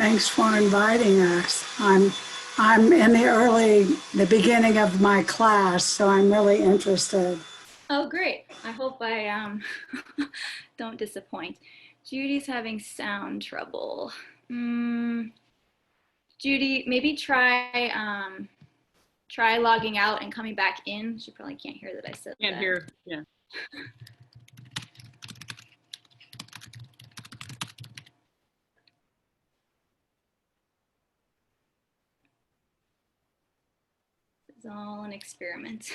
Thanks for inviting us. I'm in the beginning of my class, so I'm really interested. Oh, great. I hope I don't disappoint. Judy's having sound trouble. Judy, maybe try logging out and coming back in. She probably can't hear that I said that. Can't hear, yeah. It's all an experiment.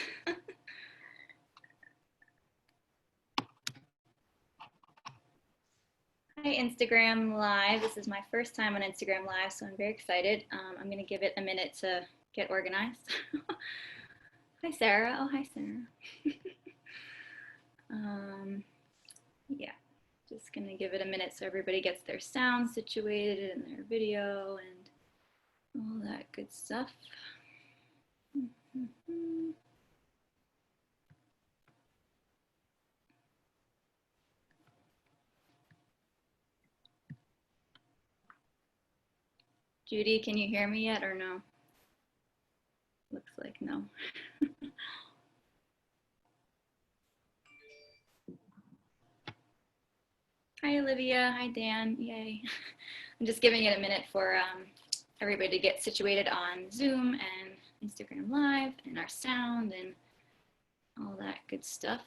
Hi, Instagram Live. This is my first time on Instagram Live, so I'm very excited. I'm going to give it a minute to get organized. Hi, Sarah. Oh, hi, Sarah. Yeah, just going to give it a minute so everybody gets their sound situated and their video and all that good stuff. Judy, can you hear me yet or no? Looks like no. Hi, Olivia. Hi, Dan. Yay. I'm just giving it a minute for everybody to get situated on Zoom and Instagram Live and our sound and all that good stuff.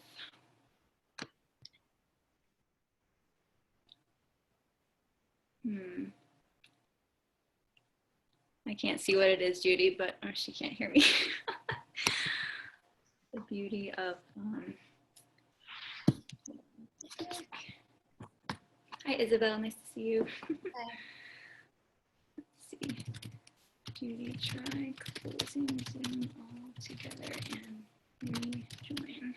I can't see what it is, Judy, but she can't hear me. The beauty of Hi, Isabel. Nice to see you. Hi. Let's see. Judy, try closing Zoom all together and rejoin.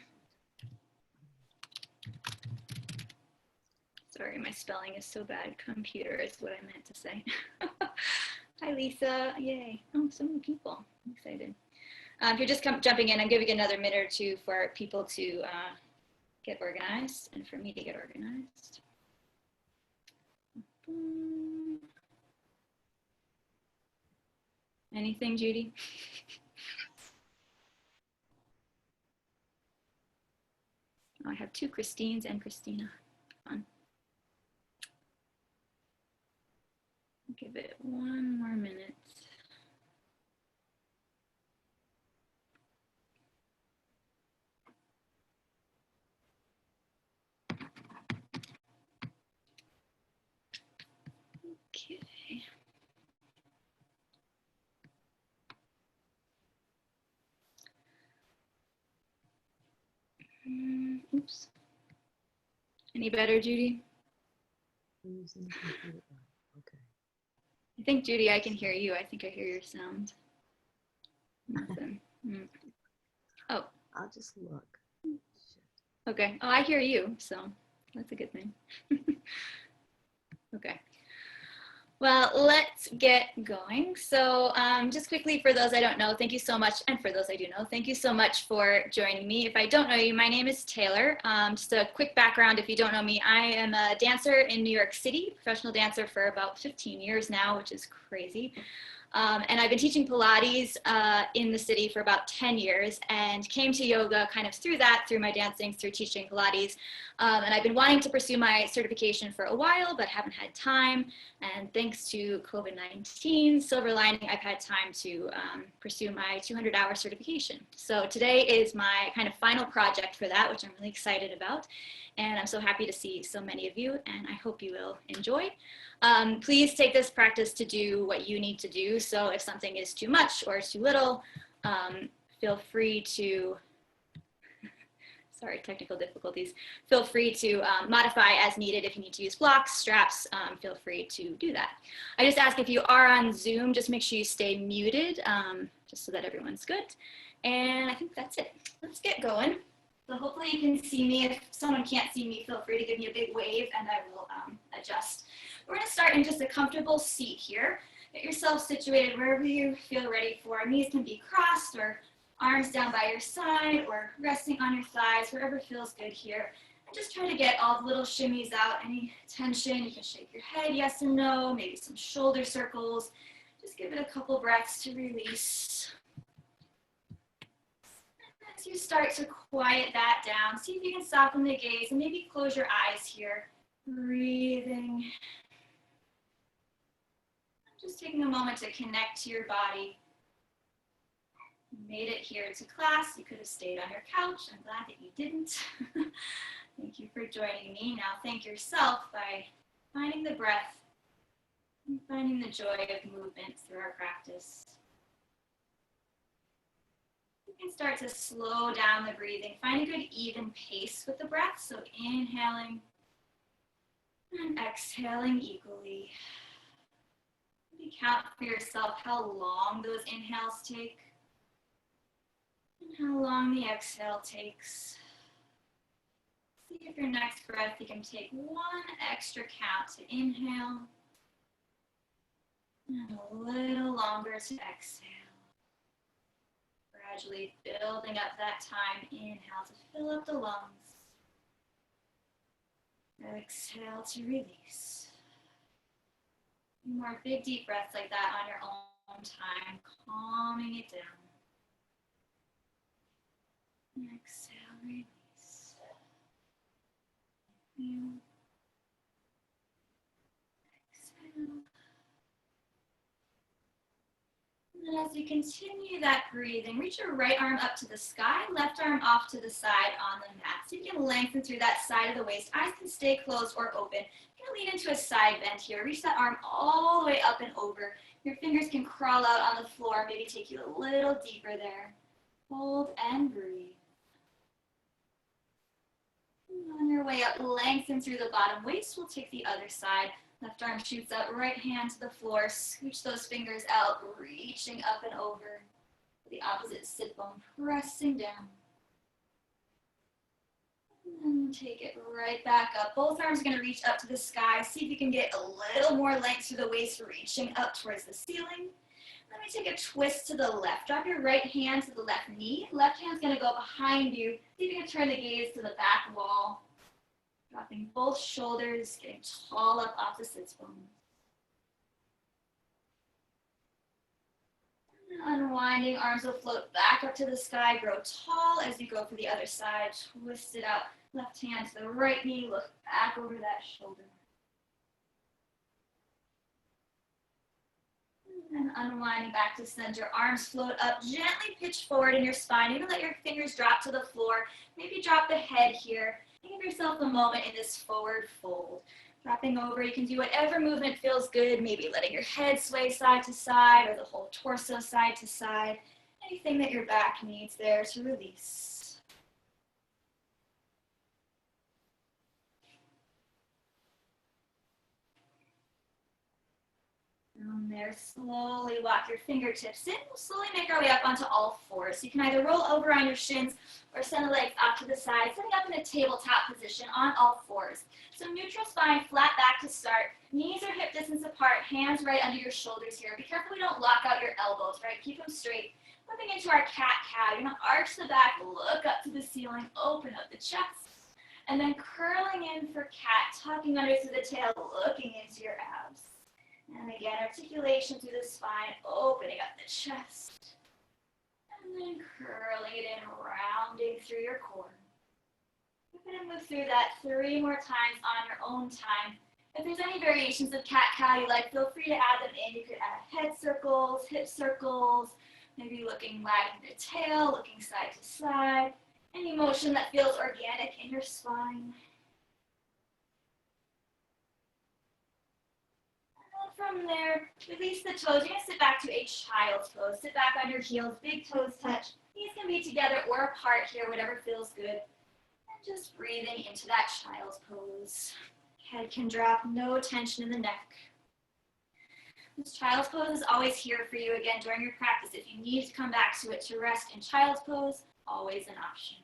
Sorry, my spelling is so bad. Computer is what I meant to say. Hi, Lisa. Yay. Oh, so many people. I'm excited. If you're just jumping in, I'm giving another minute or two for people to get organized and for me to get organized. Anything, Judy? Oh, I have two Christines and Christina. Fun. Give it one more minute. Okay. Oops. Any better, Judy? Okay. I think, Judy, I can hear you. I think I hear your sound. Nothing. Oh. I'll just look. Okay. Oh, I hear you, so that's a good thing. Okay. Well, let's get going. So just quickly, for those I don't know, thank you so much. And for those I do know, thank you so much for joining me. If I don't know you, my name is Taylor. Just a quick background, if you don't know me, I am a dancer in New York City, professional dancer for about 15 years now, which is crazy. And I've been teaching Pilates in the city for about 10 years and came to yoga kind of through that, through my dancing, through teaching Pilates. And I've been wanting to pursue my certification for a while, but haven't had time. And thanks to COVID-19, silver lining, I've had time to pursue my 200-hour certification. So today is my kind of final project for that, which I'm really excited about. And I'm so happy to see so many of you, and I hope you will enjoy. Please take this practice to do what you need to do. So if something is too much or too little, feel free to, sorry, technical difficulties, feel free to modify as needed. If you need to use blocks, straps, feel free to do that. I just ask if you are on Zoom, just make sure you stay muted, just so that everyone's good. And I think that's it. Let's get going. So hopefully you can see me. If someone can't see me, feel free to give me a big wave and I will adjust. We're going to start in just a comfortable seat here. Get yourself situated wherever you feel ready for. Knees can be crossed or arms down by your side or resting on your thighs, wherever feels good here. Just try to get all the little shimmies out. Any tension, you can shake your head yes and no, maybe some shoulder circles. Just give it a couple breaths to release. As you start to quiet that down, see if you can soften the gaze and maybe close your eyes here. Breathing. Just taking a moment to connect to your body. You made it here to class. You could have stayed on your couch. I'm glad that you didn't. Thank you for joining me. Now thank yourself by finding the breath and finding the joy of movement through our practice. You can start to slow down the breathing. Find a good even pace with the breath. So inhaling and exhaling equally. Maybe count for yourself how long those inhales take and how long the exhale takes. See if your next breath you can take one extra count to inhale and a little longer to exhale. Gradually building up that time. Inhale to fill up the lungs. Exhale to release. More big deep breaths like that on your own time, calming it down. Exhale, release. Exhale. And then as you continue that breathing, reach your right arm up to the sky, left arm off to the side on the mat. So you can lengthen through that side of the waist. Eyes can stay closed or open. You can lean into a side bend here. Reach that arm all the way up and over. Your fingers can crawl out on the floor, maybe take you a little deeper there. Hold and breathe. And on your way up, lengthen through the bottom waist. We'll take the other side. Left arm shoots up, right hand to the floor. Scooch those fingers out, reaching up and over. The opposite sit bone pressing down. And take it right back up. Both arms are going to reach up to the sky. See if you can get a little more length through the waist, reaching up towards the ceiling. Let me take a twist to the left. Drop your right hand to the left knee. Left hand's going to go behind you. See if you can turn the gaze to the back wall. Dropping both shoulders, getting tall up off the sits bones. Unwinding, arms will float back up to the sky. Grow tall as you go for the other side. Twist it out. Left hand to the right knee. Look back over that shoulder. And unwinding back to center. Arms float up. Gently pitch forward in your spine. Even let your fingers drop to the floor. Maybe drop the head here. Give yourself a moment in this forward fold. Dropping over, you can do whatever movement feels good, maybe letting your head sway side to side or the whole torso side to side. Anything that your back needs there to release. From there, slowly walk your fingertips in. We'll slowly make our way up onto all fours. So you can either roll over on your shins or send the legs off to the side, setting up in a tabletop position on all fours. So neutral spine, flat back to start. Knees are hip distance apart, hands right under your shoulders here. Be careful we don't lock out your elbows, right? Keep them straight. Moving into our cat-cow. You're going to arch the back, look up to the ceiling, open up the chest. And then curling in for cat, tucking under through the tail, looking into your abs. And again, articulation through the spine, opening up the chest. And then curling it in, rounding through your core. You're going to move through that 3 more times on your own time. If there's any variations of cat-cow you like, feel free to add them in. You could add head circles, hip circles, maybe looking wagging the tail, looking side to side. Any motion that feels organic in your spine. From there, release the toes. You're going to sit back to a child's pose. Sit back on your heels, big toes touch. Knees can be together or apart here, whatever feels good. And just breathing into that child's pose. Head can drop, no tension in the neck. This child's pose is always here for you again during your practice. If you need to come back to it to rest in child's pose, always an option.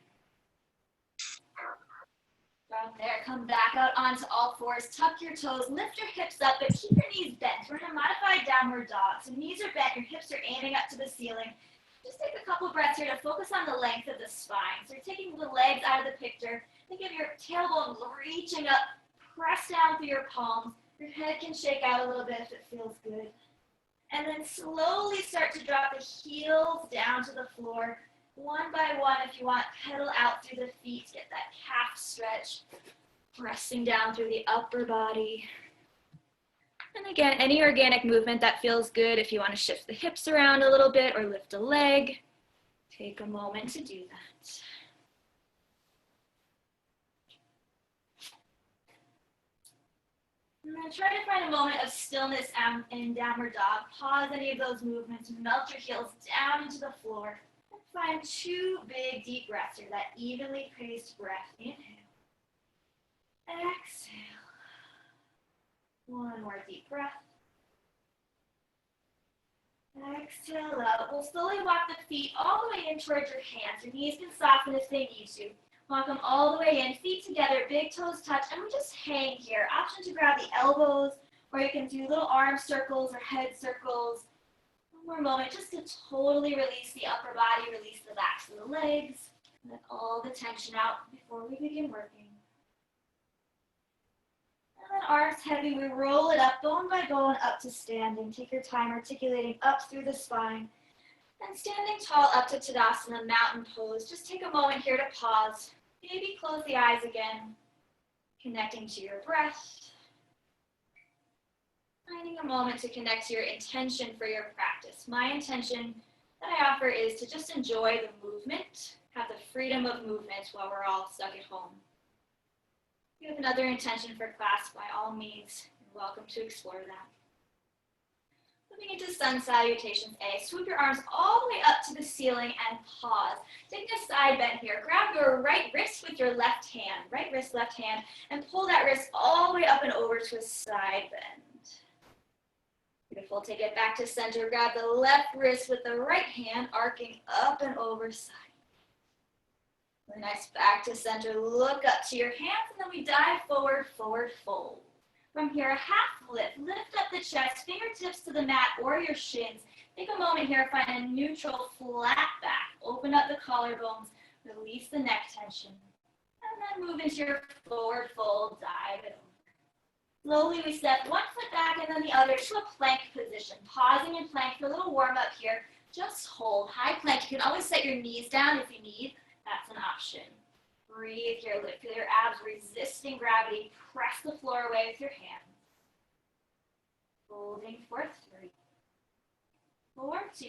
From there, come back out onto all fours, tuck your toes, lift your hips up, but keep your knees bent. We're in a modified downward dog. So knees are bent, your hips are aiming up to the ceiling. Just take a couple breaths here to focus on the length of the spine. So you're taking the legs out of the picture, Think of your tailbone reaching up, press down through your palms. Your head can shake out a little bit if it feels good. And then slowly start to drop the heels down to the floor. One by one, if you want, pedal out through the feet, get that calf stretch. Pressing down through the upper body. And again, any organic movement that feels good. If you want to shift the hips around a little bit or lift a leg, take a moment to do that. And then try to find a moment of stillness in downward dog. Pause any of those movements. Melt your heels down into the floor. And find 2 big deep breaths here. That evenly paced breath. Inhale. Exhale. One more deep breath. Exhale out. We'll slowly walk the feet all the way in towards your hands. Your knees can soften if they need to. Walk them all the way in, feet together, big toes touch, and we just hang here. Option to grab the elbows, or you can do little arm circles or head circles. One more moment just to totally release the upper body, release the backs of the legs, let all the tension out before we begin working. And then arms heavy, we roll it up, bone by bone, up to standing. Take your time articulating up through the spine. And standing tall up to Tadasana, mountain pose. Just take a moment here to pause. Maybe close the eyes again. Connecting to your breath. Finding a moment to connect to your intention for your practice. My intention that I offer is to just enjoy the movement, have the freedom of movement while we're all stuck at home. If you have another intention for class, by all means, you're welcome to explore that. Moving into sun salutations A, swoop your arms all the way up to the ceiling and pause. Take a side bend here. Grab your right wrist with your left hand, right wrist, left hand, and pull that wrist all the way up and over to a side bend. Beautiful. Take it back to center. Grab the left wrist with the right hand, arcing up and over side. Really nice. Back to center. Look up to your hands, and then we dive forward, forward fold. From here, a half lift. Lift up the chest, fingertips to the mat or your shins. Take a moment here, find a neutral flat back. Open up the collarbones, release the neck tension. And then move into your forward fold, dive it over. Slowly we step one foot back and then the other to a plank position. Pausing in plank for a little warm up here. Just hold, high plank. You can always set your knees down if you need. That's an option. Breathe here, feel your abs resisting gravity. Press the floor away with your hands. Holding for 3, 4, 2.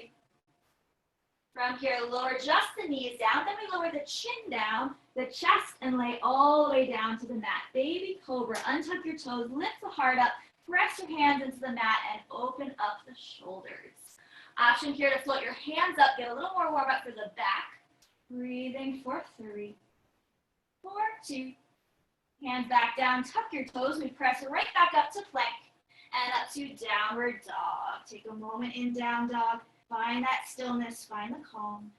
From here, lower just the knees down. Then we lower the chin down, the chest, and lay all the way down to the mat. Baby cobra, untuck your toes, lift the heart up, press your hands into the mat, and open up the shoulders. Option here to float your hands up, get a little more warm up for the back. Breathing for 3, 4, 2. Hands back down, tuck your toes. We press right back up to plank and up to downward dog. Take a moment in down dog. Find that stillness, find the calm.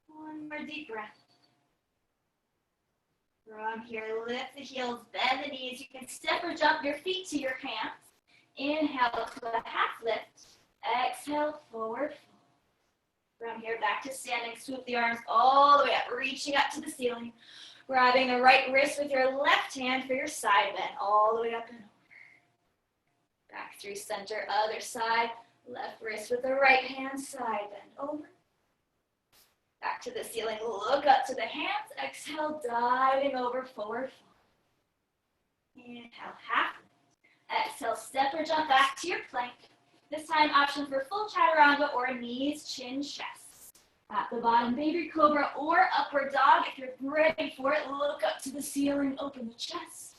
One more deep breath. From here, lift the heels, bend the knees. You can step or jump your feet to your hands. Inhale to a half lift. Exhale, forward fold. From here, back to standing. Swoop the arms all the way up, reaching up to the ceiling. Grabbing the right wrist with your left hand for your side bend, all the way up and over. Back through center, other side. Left wrist with the right hand, side bend over. Back to the ceiling, look up to the hands. Exhale, diving over, forward fold. Inhale, half lift. Exhale, step or jump back to your plank. This time, option for full chaturanga or knees, chin, chest. At the bottom, baby cobra or upward dog. If you're ready for it, look up to the ceiling, open the chest.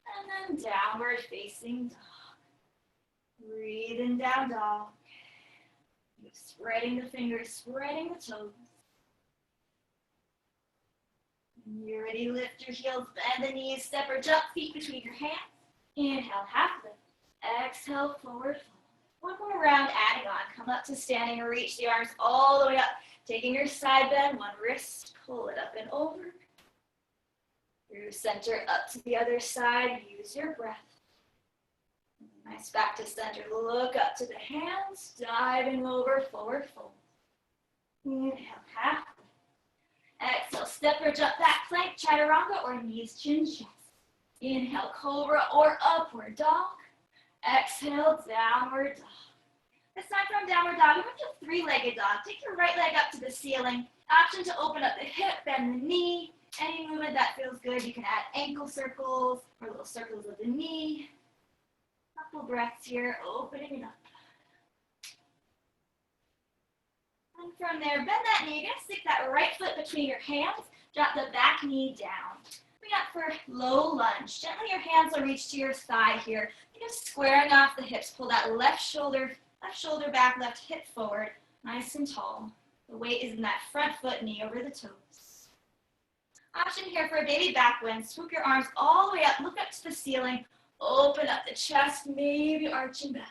And then downward facing dog. Breathing down dog. Spreading the fingers, spreading the toes. When you're ready, lift your heels, bend the knees, step or jump, feet between your hands. Inhale, half lift. Exhale, forward fold. One more round, adding on. Come up to standing and reach the arms all the way up. Taking your side bend, one wrist, pull it up and over. Through center, up to the other side. Use your breath. Nice, back to center. Look up to the hands, diving over, forward fold. Inhale, half. Exhale, step or jump back plank, chaturanga, or knees, chin, chest. Inhale, cobra or upward dog. Exhale, downward dog. This time from downward dog, we're going to do three-legged dog. Take your right leg up to the ceiling. Option to open up the hip, bend the knee. Any movement that feels good. You can add ankle circles or little circles of the knee. Couple breaths here, opening it up. And from there, bend that knee. You're going to stick that right foot between your hands. Drop the back knee down. We got for low lunge. Gently your hands will reach to your thigh here. You're just squaring off the hips. Pull that left shoulder back, left hip forward. Nice and tall. The weight is in that front foot, knee over the toes. Option here for a baby back bend. Swoop your arms all the way up. Look up to the ceiling. Open up the chest, maybe arching back.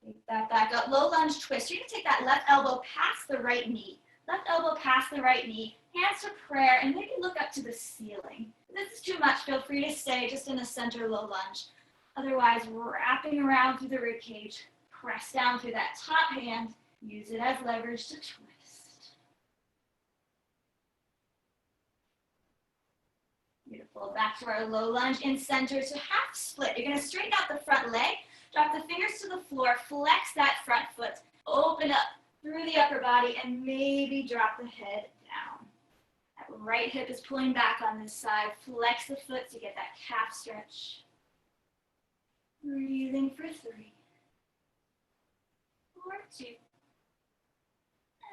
Take that back up. Low lunge twist. You're going to take that left elbow past the right knee. Left elbow past the right knee. Hands to prayer, and maybe look up to the ceiling. If this is too much, feel free to stay just in the center low lunge. Otherwise, wrapping around through the rib cage. Press down through that top hand. Use it as leverage to twist. Beautiful. Back to our low lunge in center. So half split. You're going to straighten out the front leg. Drop the fingers to the floor. Flex that front foot. Open up through the upper body and maybe drop the head down. That right hip is pulling back on this side. Flex the foot to get that calf stretch. Breathing for 3, 4, 2.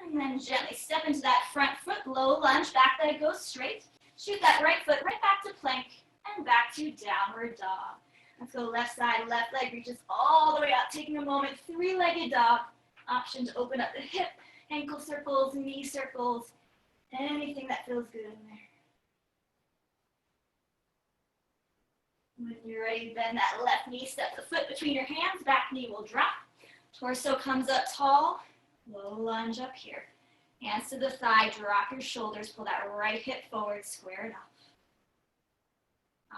And then gently step into that front foot, low lunge, back leg goes straight. Shoot that right foot right back to plank and back to downward dog. Let's go left side, left leg reaches all the way up. Taking a moment, three-legged dog. Option to open up the hip, ankle circles, knee circles, anything that feels good in there. When you're ready, bend that left knee, step the foot between your hands, back knee will drop. Torso comes up tall, low lunge up here. Hands to the thigh, drop your shoulders, pull that right hip forward, square it off.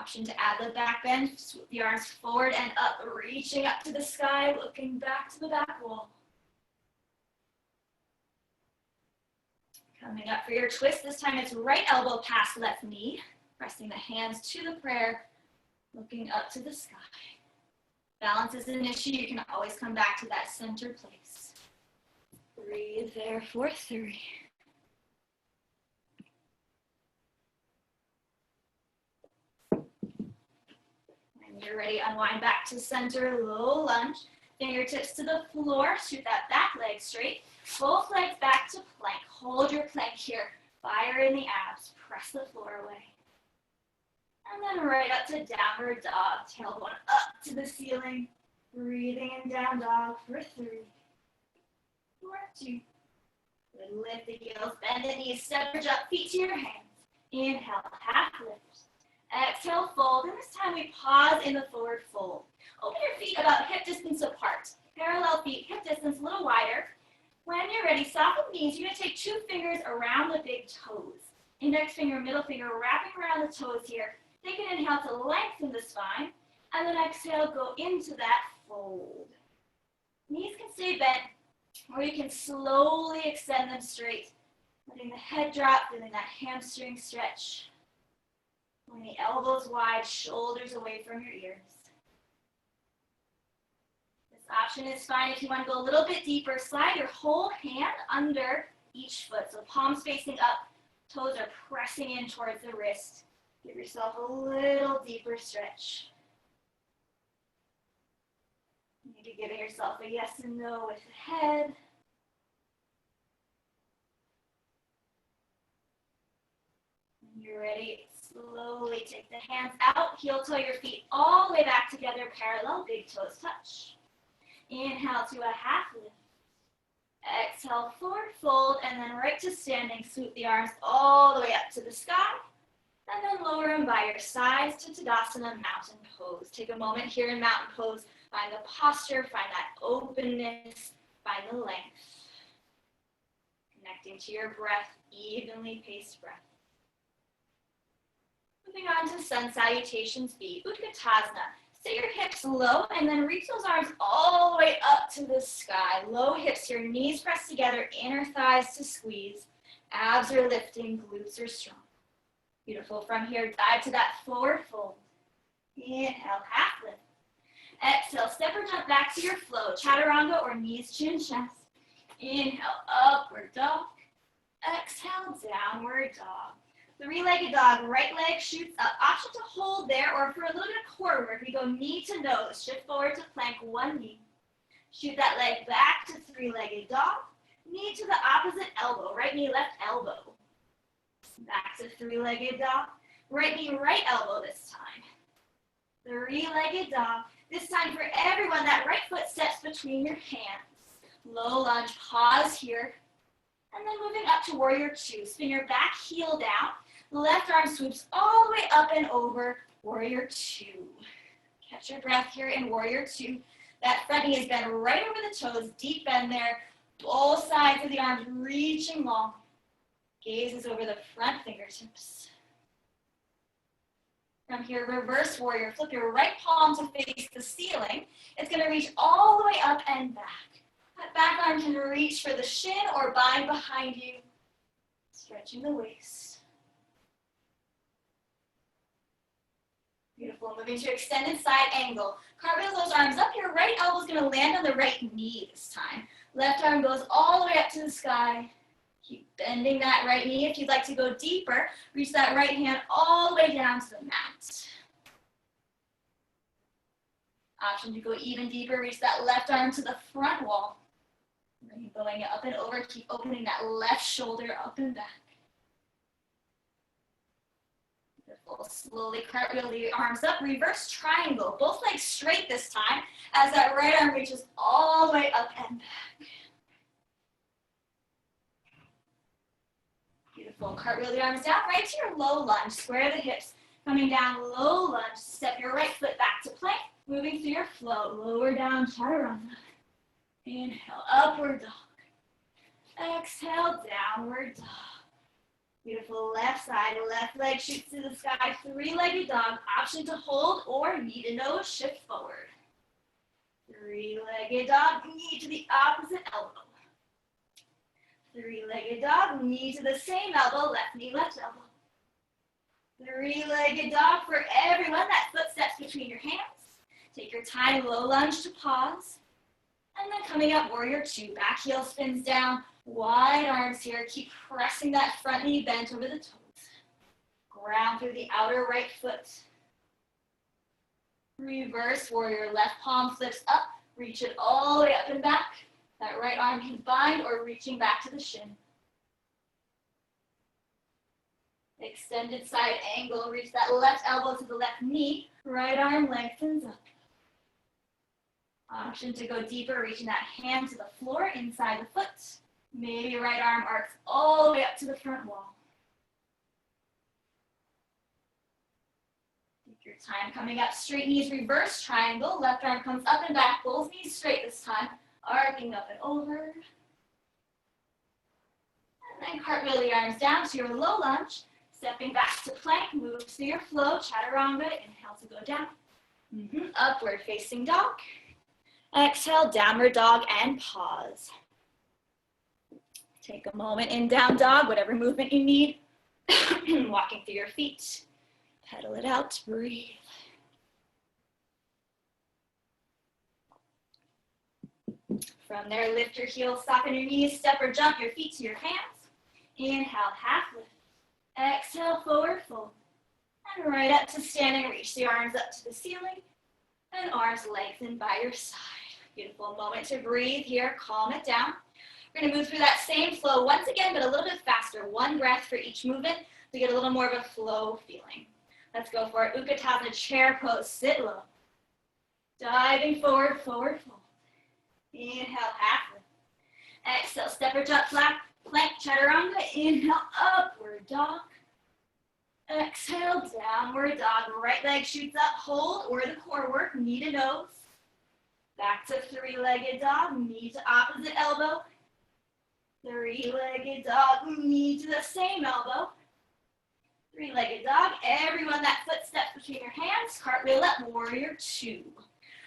Option to add the back bend, swoop the arms forward and up, reaching up to the sky, looking back to the back wall. Coming up for your twist, this time it's right elbow past left knee, pressing the hands to the prayer, looking up to the sky. Balance is an issue. You can always come back to that center place. Breathe there for 3. When you're ready, unwind back to center, low lunge. Fingertips to the floor. Shoot that back leg straight. Both legs back to plank. Hold your plank here. Fire in the abs. Press the floor away. And then right up to downward dog. Tailbone up to the ceiling. Breathing in down dog for 3, 4, 2. Good. Lift the heels, bend the knees, step or jump, feet to your hands. Inhale, half lift. Exhale, fold. And this time we pause in the forward fold. Open your feet about hip distance apart. Parallel feet, hip distance a little wider. When you're ready, soften the knees. You're going to take 2 fingers around the big toes. Index finger, middle finger, wrapping around the toes here. Take an inhale to lengthen the spine. And then exhale, go into that fold. Knees can stay bent, or you can slowly extend them straight. Letting the head drop, feeling that hamstring stretch. Pulling the elbows wide, shoulders away from your ears. This option is fine if you want to go a little bit deeper. Slide your whole hand under each foot. So palms facing up, toes are pressing in towards the wrist. Give yourself a little deeper stretch. Maybe giving yourself a yes and no with the head. When you're ready, slowly take the hands out, heel toe your feet all the way back together, parallel, big toes touch. Inhale to a half lift. Exhale, forward fold, and then right to standing. Swoop the arms all the way up to the sky. And then lower them by your sides to Tadasana, mountain pose. Take a moment here in mountain pose. Find the posture, find that openness, find the length. Connecting to your breath, evenly paced breath. Moving on to sun salutations B, Utkatasana. Sit your hips low and then reach those arms all the way up to the sky. Low hips here, knees pressed together, inner thighs to squeeze. Abs are lifting, glutes are strong. Beautiful. From here, dive to that forward fold. Inhale, half lift. Exhale, step or jump back to your flow. Chaturanga or knees, chin, chest. Inhale, upward dog. Exhale, downward dog. Three-legged dog, right leg shoots up. Option to hold there, or for a little bit of core work, we go knee to nose. Shift forward to plank, one knee. Shoot that leg back to three-legged dog. Knee to the opposite elbow. Right knee, left elbow. Back to three-legged dog. Right knee, right elbow this time. Three-legged dog. This time for everyone, that right foot steps between your hands. Low lunge, pause here. And then moving up to warrior two. Spin your back heel down. Left arm swoops all the way up and over, warrior two. Catch your breath here in warrior two. That front knee is bent right over the toes, deep bend there. Both sides of the arms reaching long. Gaze is over the front fingertips. From here, reverse warrior. Flip your right palm to face the ceiling. It's going to reach all the way up and back. That back arm can reach for the shin or bind behind you. Stretching the waist. Beautiful. Moving to extended side angle. Cartwheel those arms up. Your right elbow is going to land on the right knee this time. Left arm goes all the way up to the sky. Keep bending that right knee. If you'd like to go deeper, reach that right hand all the way down to the mat. Option to go even deeper, reach that left arm to the front wall. Going up and over, keep opening that left shoulder up and back. Beautiful. Slowly cartwheel the arms up, reverse triangle. Both legs straight this time as that right arm reaches all the way up and back. Beautiful. Cartwheel the arms down, right to your low lunge. Square the hips. Coming down, low lunge. Step your right foot back to plank. Moving through your flow. Lower down, chaturanga. Inhale, upward dog. Exhale, downward dog. Beautiful. Left side, left leg shoots to the sky. Three-legged dog. Option to hold or knee to nose. Shift forward. Three-legged dog. Knee to the opposite elbow. Three-legged dog, knee to the same elbow, left knee, left elbow. Three-legged dog for everyone, that foot steps between your hands. Take your time, low lunge to pause. And then coming up, warrior two, back heel spins down, wide arms here. Keep pressing that front knee bent over the toes. Ground through the outer right foot. Reverse warrior, left palm flips up, reach it all the way up and back. That right arm can bind or reaching back to the shin. Extended side angle, reach that left elbow to the left knee. Right arm lengthens up. Option to go deeper, reaching that hand to the floor inside the foot. Maybe right arm arcs all the way up to the front wall. Take your time coming up, straight knees, reverse triangle. Left arm comes up and back, both knees straight this time. Arcing up and over. And then cartwheel the arms down to your low lunge. Stepping back to plank, move to your flow. Chaturanga, inhale to go down. Upward facing dog. Exhale, downward dog and pause. Take a moment in down dog, whatever movement you need. Walking through your feet. Pedal it out, breathe. From there, lift your heels, soften your knees, step or jump your feet to your hands. Inhale, half lift. Exhale, forward fold. And right up to standing, reach the arms up to the ceiling. And arms lengthened by your side. Beautiful moment to breathe here, calm it down. We're gonna move through that same flow once again, but a little bit faster. One breath for each movement to get a little more of a flow feeling. Let's go for it. Utkatasana, chair pose, sit low. Diving forward, forward fold. Inhale, half lift. Exhale, step or jump, flat, plank, chaturanga. Inhale, upward dog. Exhale, downward dog. Right leg shoots up, hold, or the core work, knee to nose. Back to three-legged dog, knee to opposite elbow. Three-legged dog, knee to the same elbow. Three-legged dog. Everyone, that footstep between your hands. Cartwheel up, warrior two.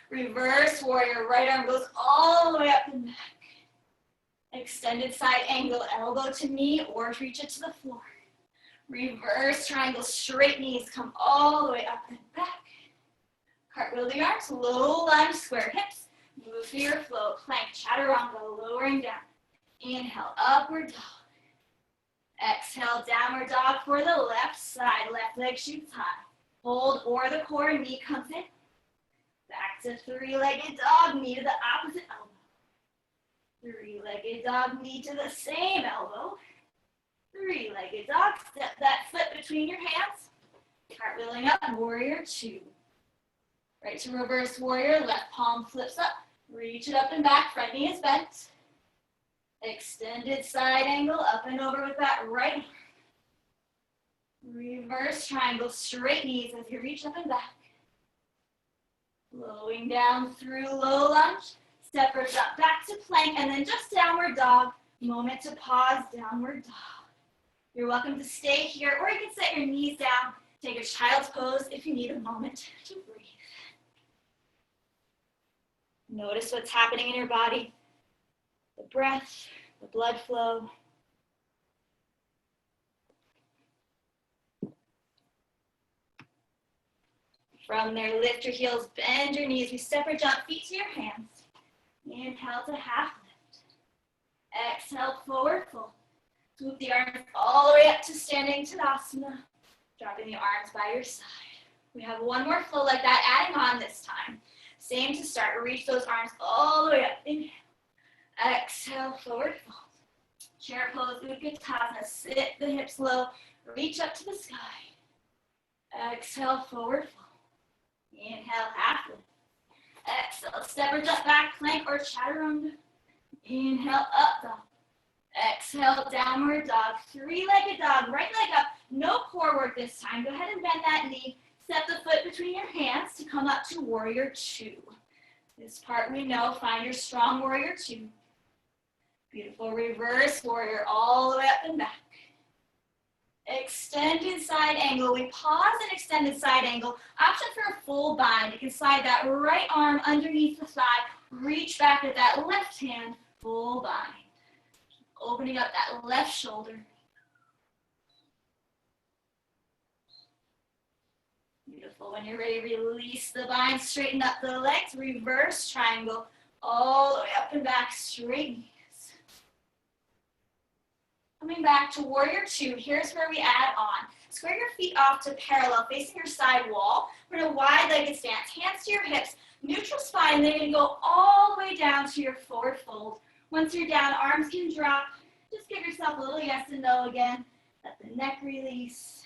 Reverse warrior, right arm goes all the way up and back. Extended side angle, elbow to knee or reach it to the floor. Reverse triangle, straight knees come all the way up and back. Cartwheel the arms, low lunge, square hips. Move through your flow, plank, chaturanga, lowering down. Inhale, upward dog. Exhale, downward dog for the left side. Left leg shoots high. Hold or the core, knee comes in. Back to three-legged dog, knee to the opposite elbow. Three-legged dog, knee to the same elbow. Three-legged dog, step that foot between your hands. Cartwheeling up, warrior two. Right to reverse warrior, left palm flips up. Reach it up and back, front knee is bent. Extended side angle, up and over with that right arm. Reverse triangle, straight knees as you reach up and back. Flowing down through low lunge. Step or jump back to plank, and then just downward dog. Moment to pause, downward dog. You're welcome to stay here, or you can set your knees down. Take a child's pose if you need a moment to breathe. Notice what's happening in your body. The breath, the blood flow. From there, lift your heels, bend your knees. You step or jump, feet to your hands. Inhale to half lift. Exhale, forward fold. Swoop the arms all the way up to standing Tadasana. Dropping the arms by your side. We have one more flow like that, adding on this time. Same to start. Reach those arms all the way up. Inhale. Exhale, forward fold. Chair pose, Utkatasana. Sit the hips low. Reach up to the sky. Exhale, forward fold. Inhale, half lift. Exhale, step or jump back, plank or chaturanga. Inhale, up dog. Exhale, downward dog. Three-legged dog, right leg up. No core work this time. Go ahead and bend that knee. Step the foot between your hands to come up to warrior two. This part we know, find your strong warrior two. Beautiful reverse warrior, all the way up and back. Extended side angle. We pause and extended side angle. Option for a full bind. You can slide that right arm underneath the thigh. Reach back with that left hand, full bind. Opening up that left shoulder. Beautiful. When you're ready, release the bind, straighten up the legs, reverse triangle, all the way up and back, straight knees. Coming back to warrior two, here's where we add on. Square your feet off to parallel, facing your side wall. We're in a wide-legged stance, hands to your hips, neutral spine, then you're gonna go all the way down to your forward fold. Once you're down, arms can drop. Just give yourself a little yes and no again. Let the neck release.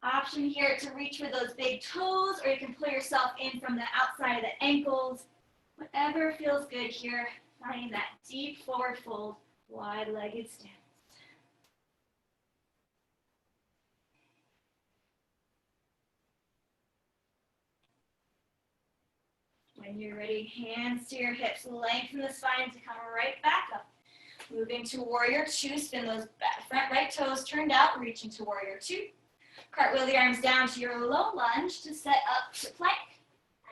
Option here to reach for those big toes, or you can pull yourself in from the outside of the ankles. Whatever feels good here, finding that deep forward fold, wide-legged stance. When you're ready, hands to your hips, lengthen the spine to come right back up. Moving to warrior two, spin those front right toes turned out, reaching to warrior two. Cartwheel the arms down to your low lunge to set up to plank,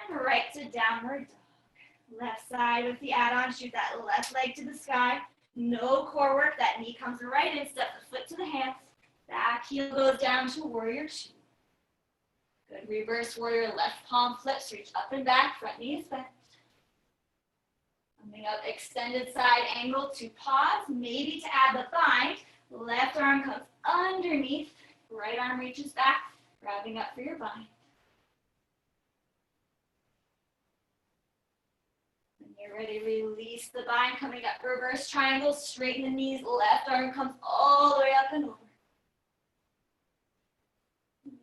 and right to downward dog. Left side with the add-on, shoot that left leg to the sky. No core work, that knee comes right in, step the foot to the hands. Back heel goes down to warrior two. Good, reverse warrior, left palm flips, reach up and back, front knee is bent. Coming up, extended side angle to pause, maybe to add the bind. Left arm comes underneath, right arm reaches back, grabbing up for your bind. When you're ready, release the bind, coming up, reverse triangle, straighten the knees, left arm comes all the way up and over.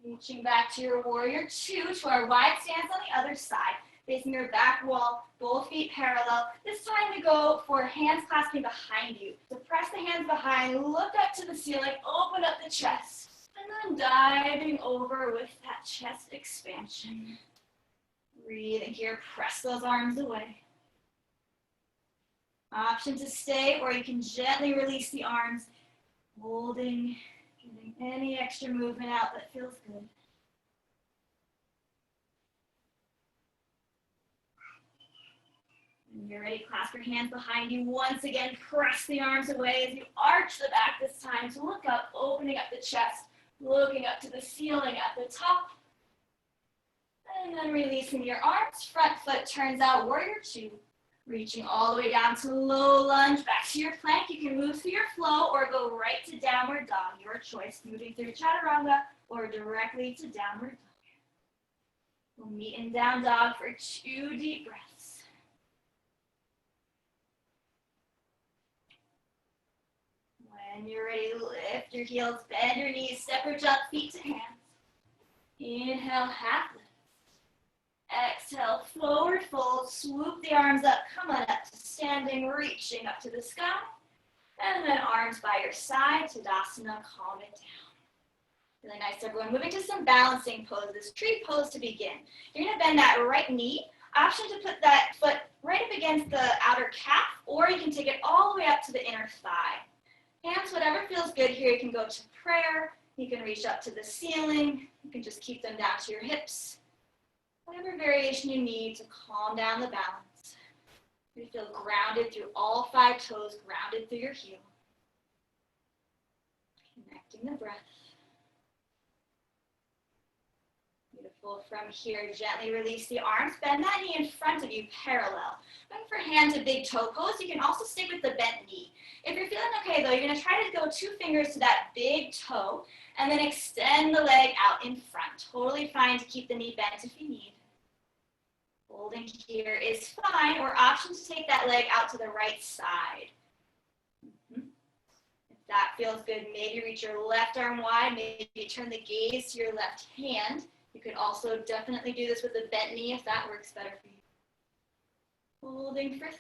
Reaching back to your warrior two, to our wide stance on the other side. Facing your back wall, both feet parallel. This time we go for hands clasping behind you. So press the hands behind, look up to the ceiling, open up the chest, and then diving over with that chest expansion. Breathing here, press those arms away. Option to stay, or you can gently release the arms, holding Getting any extra movement out that feels good. When you're ready, clasp your hands behind you. Once again, press the arms away as you arch the back this time to look up, opening up the chest, looking up to the ceiling at the top. And then releasing your arms, front foot turns out, warrior two. Reaching all the way down to low lunge, back to your plank. You can move through your flow or go right to downward dog. Your choice, moving through chaturanga or directly to downward dog. We'll meet in down dog for 2 deep breaths. When you're ready, lift your heels, bend your knees, step or jump, feet to hands. Inhale, half lift. Exhale, forward fold, swoop the arms up, come on up to standing, reaching up to the sky. And then arms by your side, Tadasana, calm it down. Really nice, everyone. Moving to some balancing poses, tree pose to begin. You're gonna bend that right knee. Option to put that foot right up against the outer calf, or you can take it all the way up to the inner thigh. Hands, whatever feels good here. You can go to prayer, you can reach up to the ceiling, you can just keep them down to your hips. Whatever variation you need to calm down the balance. You feel grounded through all 5 toes, grounded through your heel. Connecting the breath. Beautiful. From here, gently release the arms. Bend that knee in front of you, parallel. Going for hand to big toe pose. You can also stick with the bent knee. If you're feeling okay, though, you're going to try to go 2 fingers to that big toe and then extend the leg out in front. Totally fine to keep the knee bent if you need. Holding here is fine, or option to take that leg out to the right side. If that feels good, maybe reach your left arm wide, maybe turn the gaze to your left hand. You could also definitely do this with a bent knee if that works better for you. Holding for 3,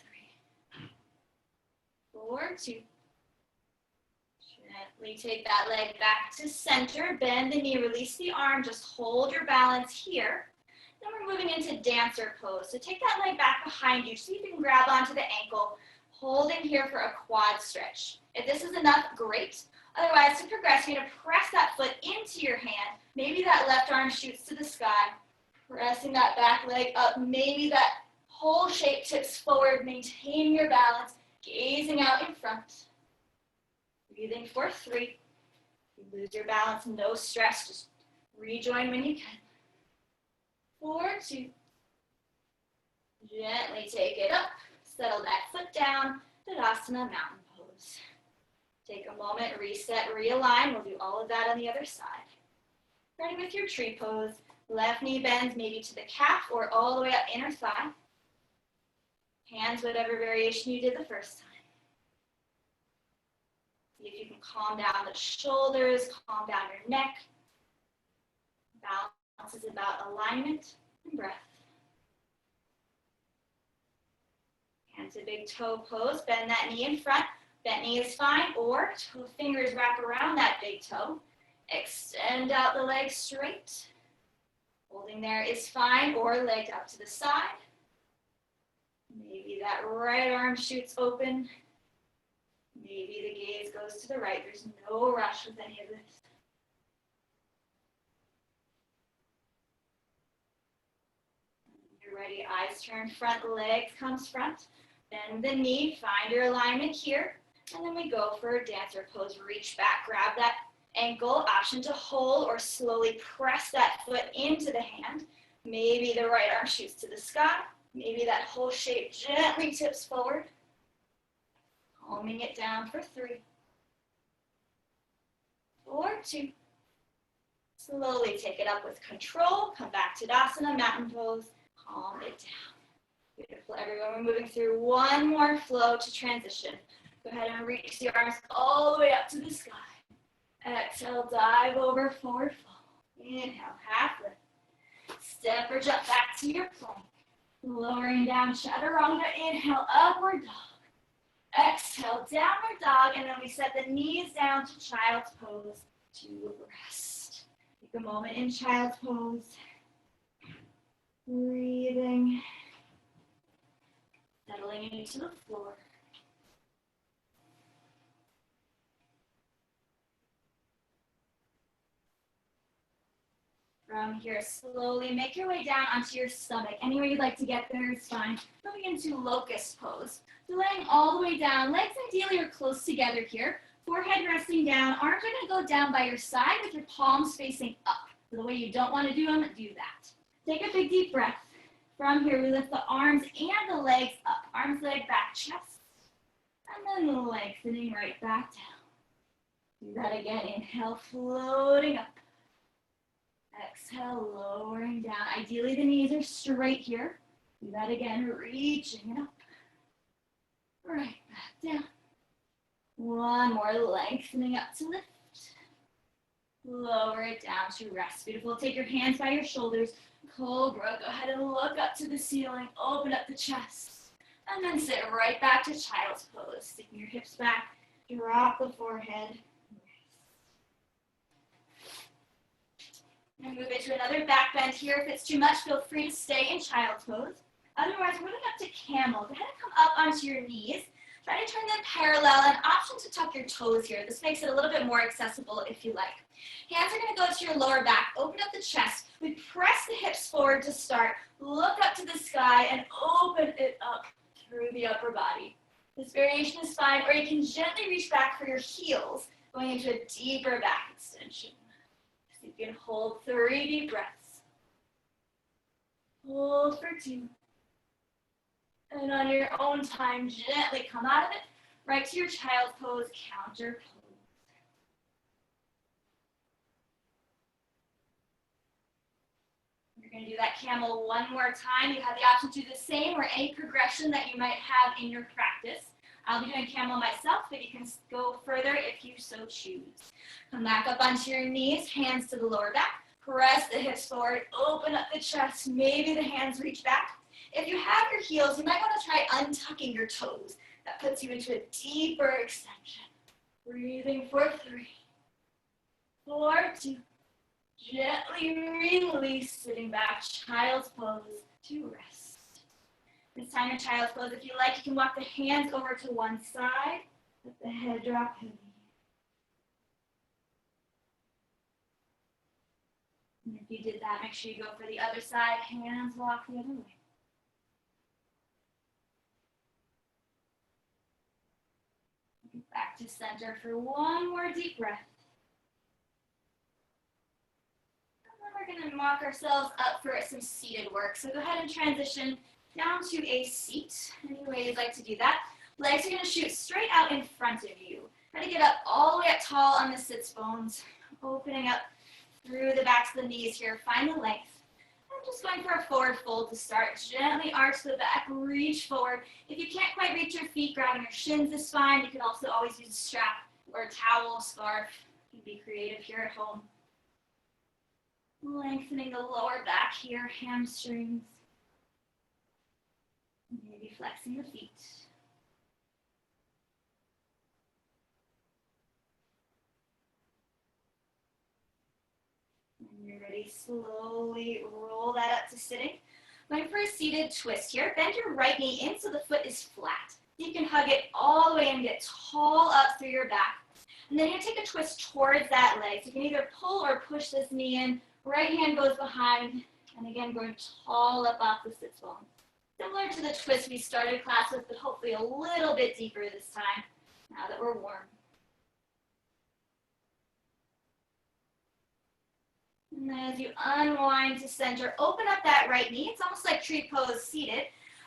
4, 2. Gently take that leg back to center, bend the knee, release the arm, just hold your balance here. Then we're moving into dancer pose. So take that leg back behind you. See if you can grab onto the ankle, holding here for a quad stretch. If this is enough, great. Otherwise, to progress, you're going to press that foot into your hand. Maybe that left arm shoots to the sky. Pressing that back leg up. Maybe that whole shape tips forward. Maintain your balance, gazing out in front. Breathing for 3. If you lose your balance, no stress. Just rejoin when you can. 4, 2. Gently take it up. Settle that foot down. Tadasana, mountain pose. Take a moment, reset, realign. We'll do all of that on the other side. Starting with your tree pose. Left knee bends maybe to the calf or all the way up inner thigh. Hands, whatever variation you did the first time. See if you can calm down the shoulders, calm down your neck. Balance is about alignment and breath. Hand to big toe pose. Bend that knee in front. Bent knee is fine, or toe fingers wrap around that big toe. Extend out the leg straight. Holding there is fine, or leg out to the side. Maybe that right arm shoots open. Maybe the gaze goes to the right. There's no rush with any of this. You're ready, eyes turn front, legs comes front. Bend the knee, find your alignment here. And then we go for a dancer pose. Reach back, grab that ankle, option to hold or slowly press that foot into the hand. Maybe the right arm shoots to the sky. Maybe that whole shape gently tips forward. Calming it down for 3, 4, 2. Slowly take it up with control. Come back to Tadasana, mountain pose. Calm it down. Beautiful, everyone. We're moving through one more flow to transition. Go ahead and reach the arms all the way up to the sky. Exhale, dive over, forward fold. Inhale, half lift. Step or jump back to your plank. Lowering down, chaturanga. Inhale, upward dog. Exhale, downward dog. And then we set the knees down to child's pose to rest. Take a moment in child's pose. Breathing. Settling into the floor. From here, slowly make your way down onto your stomach. Anywhere you'd like to get there is fine. Moving into locust pose. So laying all the way down. Legs ideally are close together here. Forehead resting down. Arms are going to go down by your side with your palms facing up. So the way you don't want to do them, do that. Take a big deep breath. From here, we lift the arms and the legs up. Arms, leg, back, chest. And then lengthening right back down. Do that again. Inhale, floating up. Exhale, lowering down. Ideally, the knees are straight here. Do that again, reaching it up. Right back down. One more, lengthening up to lift. Lower it down to rest. Beautiful. Take your hands by your shoulders. Cobra, go ahead and look up to the ceiling. Open up the chest. And then sit right back to child's pose. Sticking your hips back. Drop the forehead. And move into another back bend here. If it's too much, feel free to stay in child's pose. Otherwise, moving up to camel. Go ahead and come up onto your knees. Try to turn them parallel. An option to tuck your toes here. This makes it a little bit more accessible if you like. Hands are going to go to your lower back. Open up the chest. We press the hips forward to start. Look up to the sky and open it up through the upper body. This variation is fine, or you can gently reach back for your heels, going into a deeper back extension. You can hold 3 deep breaths. Hold for 2. And on your own time, gently come out of it, right to your child's pose, counter pose. You're going to do that camel one more time. You have the option to do the same or any progression that you might have in your practice. I'll be doing camel myself, but you can go further if you so choose. Come back up onto your knees, hands to the lower back. Press the hips forward, open up the chest. Maybe the hands reach back. If you have your heels, you might want to try untucking your toes. That puts you into a deeper extension. Breathing for 3, 4, 2. Gently release, sitting back, child's pose to rest. This time in child's pose, if you like, you can walk the hands over to one side. Let the head drop heavy. And if you did that, make sure you go for the other side. Hands walk the other way. Get back to center for one more deep breath. And then we're going to walk ourselves up for some seated work. So go ahead and transition down to a seat, any way you'd like to do that. Legs are going to shoot straight out in front of you. Try to get up all the way up tall on the sits bones, opening up through the backs of the knees here. Find the length. I'm just going for a forward fold to start. Gently arch the back, reach forward. If you can't quite reach your feet, grabbing your shins is fine. You can also always use a strap or a towel, scarf. You can be creative here at home. Lengthening the lower back here, hamstrings. Maybe flexing the feet. When you're ready, slowly roll that up to sitting. Going for a seated twist here. Bend your right knee in so the foot is flat. You can hug it all the way and get tall up through your back. And then you take a twist towards that leg. So you can either pull or push this knee in. Right hand goes behind. And again, going tall up off the sits bone. Similar to the twist we started class with, but hopefully a little bit deeper this time, now that we're warm. And then as you unwind to center, open up that right knee. It's almost like tree pose seated.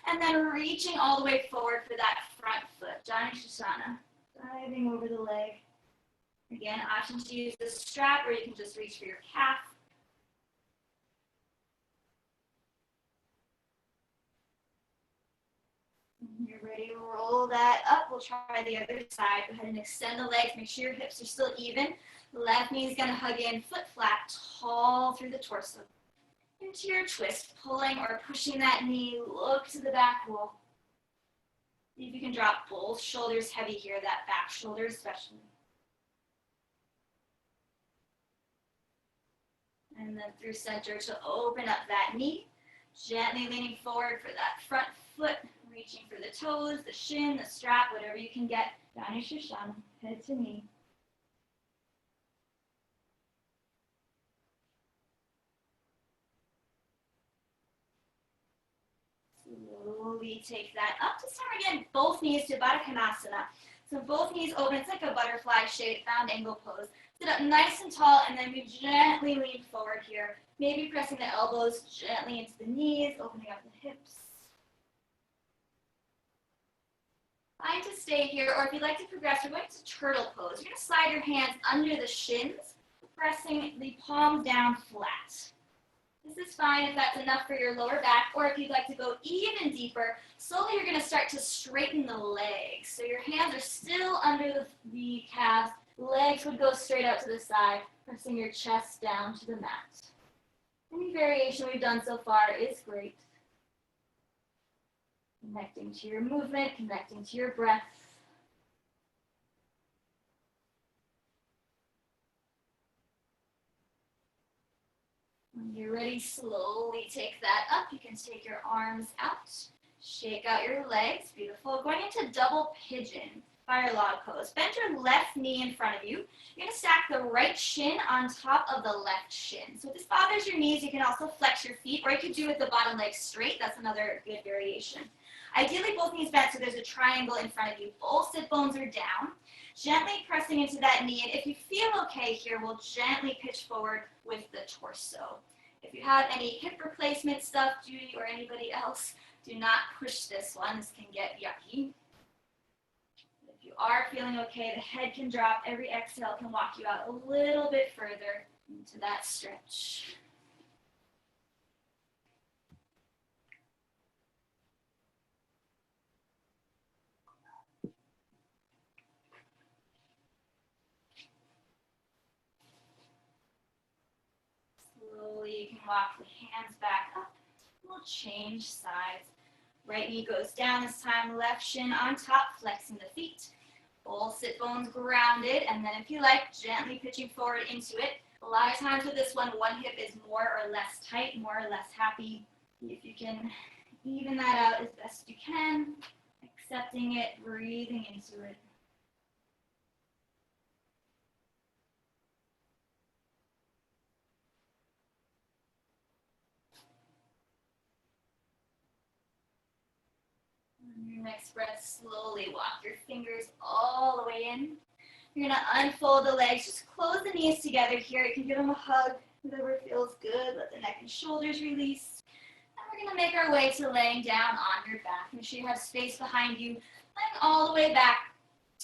And then reaching all the way forward for that front foot, Jani Shasana. Diving over the leg. Again, option to use the strap, or you can just reach for your calf. When you're ready to roll that up, we'll try the other side. Go ahead and extend the legs. Make sure your hips are still even. Left knee is going to hug in, foot flat, tall through the torso. Into your twist, pulling or pushing that knee. Look to the back wall. See if you can drop both shoulders heavy here, that back shoulder especially. And then through center to open up that knee. Gently leaning forward for that front foot. Reaching for the toes, the shin, the strap, whatever you can get. Jani Shasana, head to knee. slowly take that up. This time again, both knees to Baddha Konasana. So both knees open, it's like a butterfly shape, round angle pose. Sit up nice and tall, and then we gently lean forward here. Maybe pressing the elbows gently into the knees, opening up the hips. Fine to stay here, or if you'd like to progress, we're going to turtle pose. You're going to slide your hands under the shins, pressing the palms down flat. This is fine if that's enough for your lower back, or if you'd like to go even deeper, slowly you're going to start to straighten the legs. So your hands are still under the calves, legs would go straight out to the side, pressing your chest down to the mat. Any variation we've done so far is great. Connecting to your movement, connecting to your breath. When you're ready, slowly take that up. You can take your arms out, shake out your legs. Beautiful. Going into double pigeon, fire log pose. Bend your left knee in front of you. You're going to stack the right shin on top of the left shin. So if this bothers your knees, you can also flex your feet, or you could do with the bottom leg straight. That's another good variation. Ideally, both knees bent, so there's a triangle in front of you. Both sit bones are down. Gently pressing into that knee, and if you feel okay here, we'll gently pitch forward with the torso. If you have any hip replacement stuff, Judy or anybody else, do not push this one. This can get yucky. If you are feeling okay, the head can drop. Every exhale can walk you out a little bit further into that stretch. Slowly, you can walk the hands back up. We'll change sides. Right knee goes down this time, left shin on top, flexing the feet. Both sit bones grounded, and then if you like, gently pitching forward into it. A lot of times with this one hip is more or less tight, more or less happy. If you can even that out as best you can, accepting it, breathing into it. On your next breath, slowly walk your fingers all the way in. You're going to unfold the legs. Just close the knees together here. You can give them a hug, whatever feels good. Let the neck and shoulders release. And we're going to make our way to laying down on your back. Make sure you have space behind you, laying all the way back.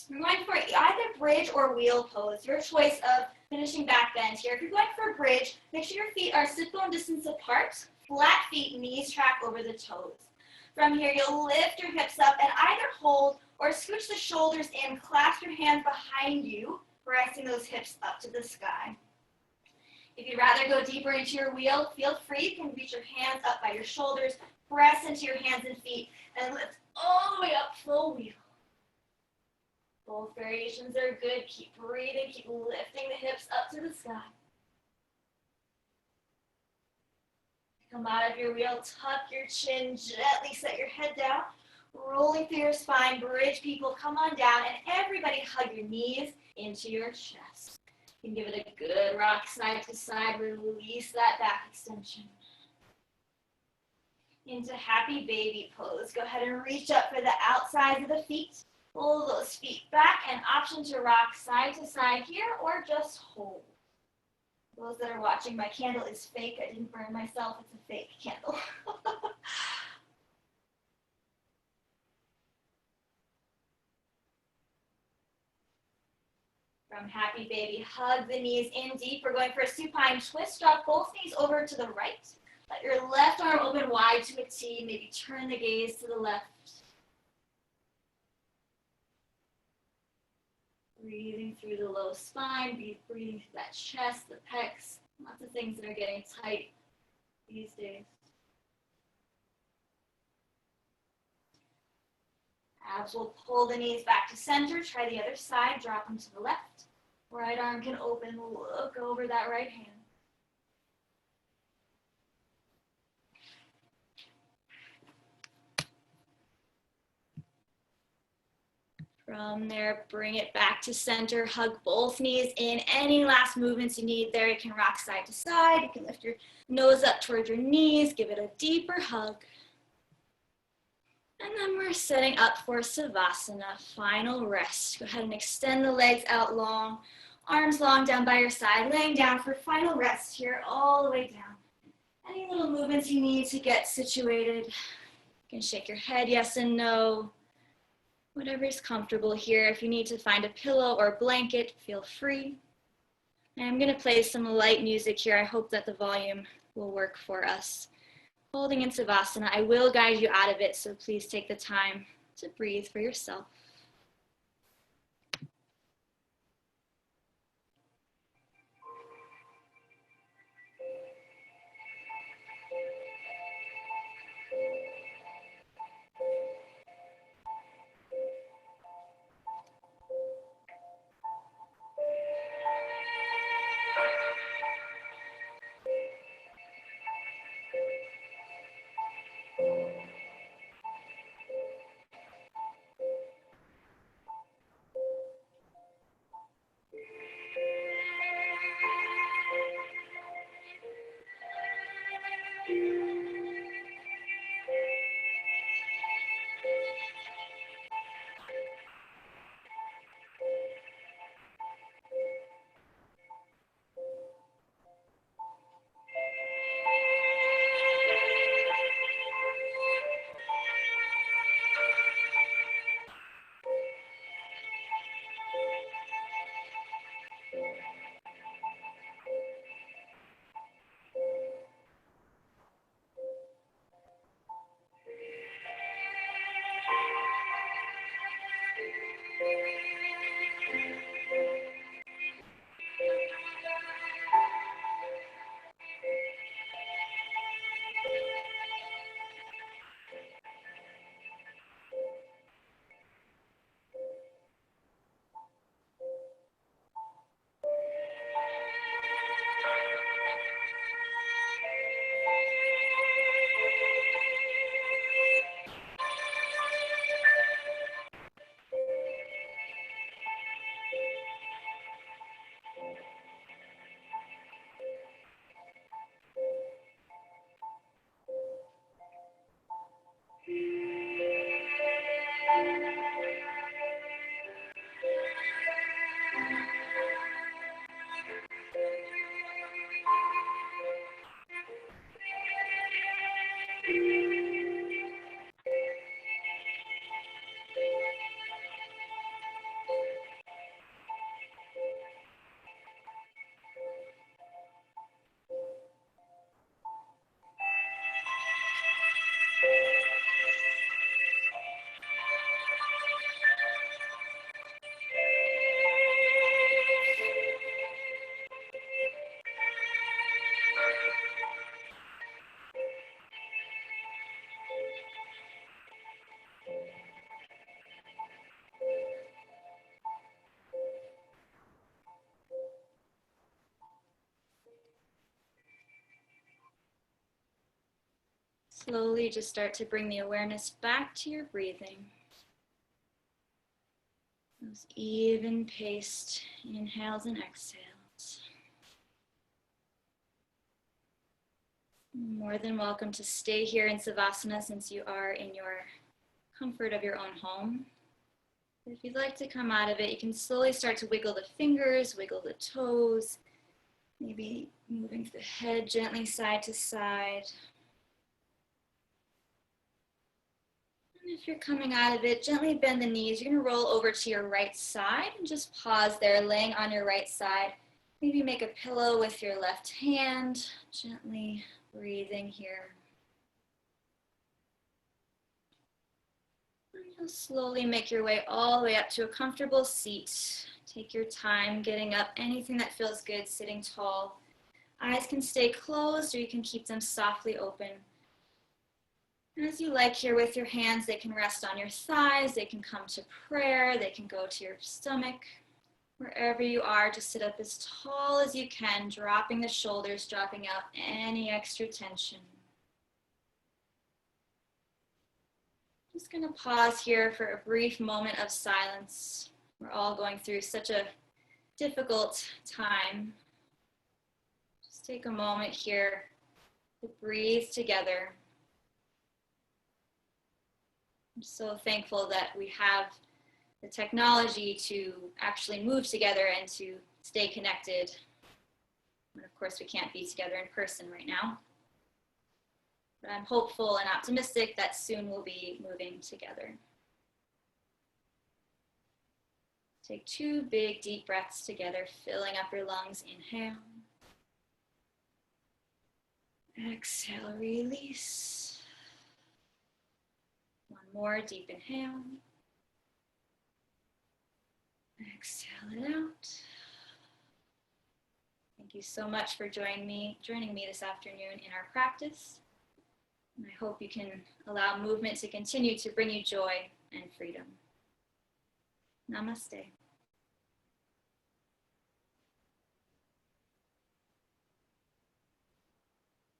We're going for either bridge or wheel pose. Your choice of finishing back bend here. If you're going for a bridge, make sure your feet are sit bone distance apart. Flat feet, knees track over the toes. From here, you'll lift your hips up and either hold or scooch the shoulders in, clasp your hands behind you, pressing those hips up to the sky. If you'd rather go deeper into your wheel, feel free. You can reach your hands up by your shoulders, press into your hands and feet, and lift all the way up, full wheel. Both variations are good. Keep breathing, keep lifting the hips up to the sky. Come out of your wheel, tuck your chin, gently set your head down, rolling through your spine, bridge people, come on down, and everybody hug your knees into your chest. You can give it a good rock side to side, release that back extension. Into happy baby pose. Go ahead and reach up for the outsides of the feet. Pull those feet back, and option to rock side to side here, or just hold. Those that are watching, my candle is fake. I didn't burn myself. It's a fake candle. From happy baby, hug the knees in deep. We're going for a supine twist. Drop both knees over to the right. Let your left arm open wide to a T. Maybe turn the gaze to the left. Breathing through the low spine, breathing through that chest, the pecs, lots of things that are getting tight these days. Abs will pull the knees back to center. Try the other side, drop them to the left. Right arm can open, look over that right hand. From there, bring it back to center. Hug both knees in. Any last movements you need there, you can rock side to side. You can lift your nose up towards your knees. Give it a deeper hug. And then we're setting up for Savasana, final rest. Go ahead and extend the legs out long, arms long down by your side, laying down for final rest here, all the way down. Any little movements you need to get situated. You can shake your head yes and no. Whatever is comfortable here. If you need to find a pillow or blanket, feel free. And I'm going to play some light music here. I hope that the volume will work for us. Holding in Savasana, I will guide you out of it, so please take the time to breathe for yourself. Slowly just start to bring the awareness back to your breathing. Those even paced inhales and exhales. More than welcome to stay here in Savasana since you are in your comfort of your own home. If you'd like to come out of it, you can slowly start to wiggle the fingers, wiggle the toes, maybe moving the head gently side to side. And if you're coming out of it, gently bend the knees. You're going to roll over to your right side and just pause there, laying on your right side. Maybe make a pillow with your left hand, gently breathing here. And you'll slowly make your way all the way up to a comfortable seat. Take your time getting up, anything that feels good, sitting tall. Eyes can stay closed or you can keep them softly open. As you like here with your hands, they can rest on your thighs, they can come to prayer, they can go to your stomach. Wherever you are, just sit up as tall as you can, dropping the shoulders, dropping out any extra tension. Just going to pause here for a brief moment of silence. We're all going through such a difficult time. Just take a moment here to breathe together. I'm so thankful that we have the technology to actually move together and to stay connected. And of course, we can't be together in person right now. But I'm hopeful and optimistic that soon we'll be moving together. Take 2 big deep breaths together, filling up your lungs. Inhale. Exhale, release. One more deep inhale. Exhale it out. Thank you so much for joining me this afternoon in our practice. And I hope you can allow movement to continue to bring you joy and freedom. Namaste.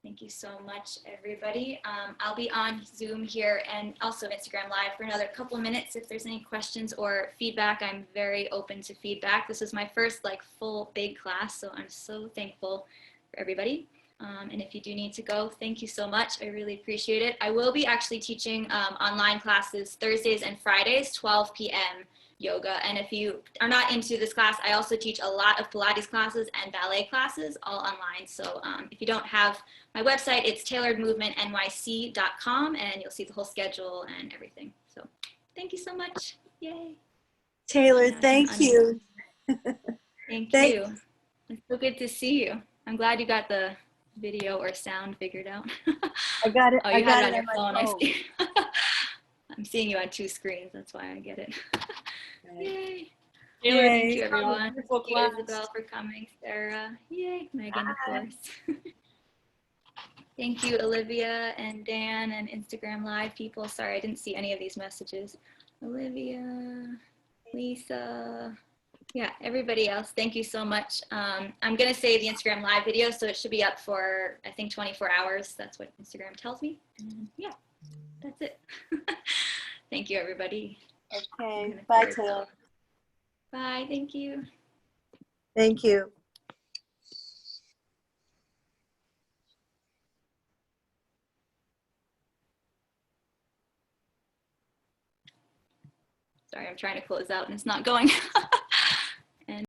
Thank you so much, everybody. I'll be on Zoom here and also Instagram Live for another couple of minutes. If there's any questions or feedback, I'm very open to feedback. This is my first full big class, so I'm so thankful for everybody. And if you do need to go, thank you so much. I really appreciate it. I will be actually teaching online classes Thursdays and Fridays, 12 p.m. yoga. And if you are not into this class, I also teach a lot of Pilates classes and ballet classes all online. So if you don't have my website, it's tailoredmovementnyc.com, and you'll see the whole schedule and everything. So thank you so much. Yay. Taylor, thank you. Thank you. It's so good to see you. I'm glad you got the video or sound figured out. I got it. Oh, you got had it on my your phone. I phone. see. I'm seeing you on 2 screens. That's why I get it. Yay. Taylor, Yay. thank you, everyone. Wonderful Thank you, class. Isabel, for coming. Sarah. Yay. Megan, Bye. of course. Thank you, Olivia and Dan and Instagram Live people. Sorry, I didn't see any of these messages. Olivia, Lisa. Yeah, everybody else, thank you so much. I'm going to save the Instagram Live video, so it should be up for, I think, 24 hours. That's what Instagram tells me. And yeah, that's it. Thank you, everybody. Okay. Bye, Taylor. Bye. Thank you. Thank you. Sorry, I'm trying to close out and it's not going.